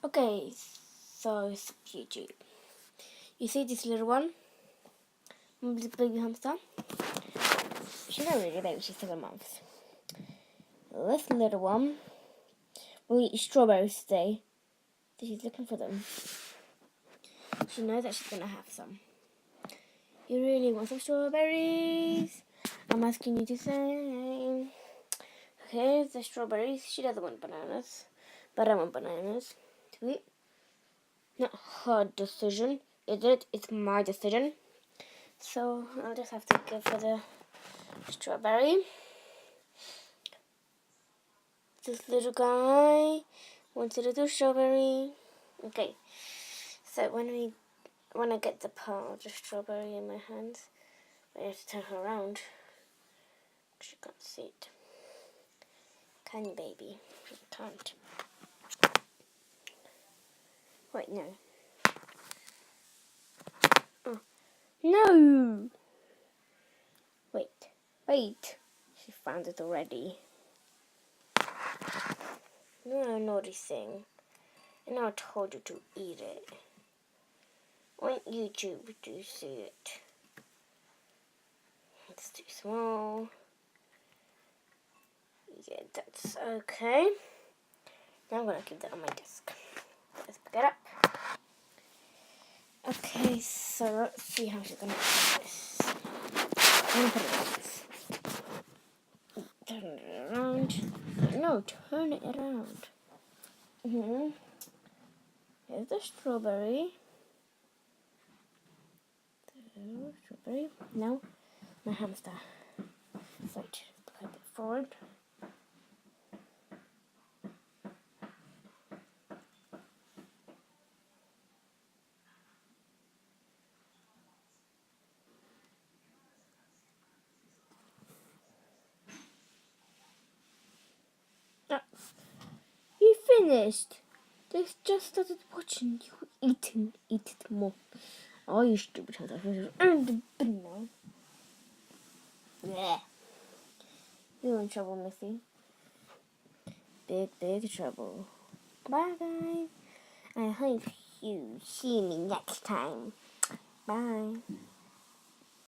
Okay, so it's YouTube. You see this little one? This baby hamster? She's not really a baby, she's 7 months. This little one will eat strawberries today. So she's looking for them. She knows that she's going to have some. You really want some strawberries? I'm asking you to say. Here's the strawberries. She doesn't want bananas. But I want bananas to eat. Not her decision, is it? It's my decision. So I'll just have to go for the strawberry. This little guy wants a little strawberry. Okay, so when I get the part of the strawberry in my hands, I have to turn her around. She can't see it. Can you, baby? You can't. Wait, no. Oh, no! Wait. She found it already. No noticing. And I told you to eat it. On YouTube to see it. It's too small. Yeah, that's okay. Now I'm going to keep that on my desk. Let's pick it up. Okay, so let's see how she's going to do this. I'm going to put it like this. Turn it around. No, turn it around. Here's the strawberry. Now, my hamster. So, just put it forward. You finished. They just started watching you eating. Eat it more. Oh, you stupid hamster. Yeah. You're in trouble, Missy. Big trouble. Bye, guys. I hope you see me next time. Bye.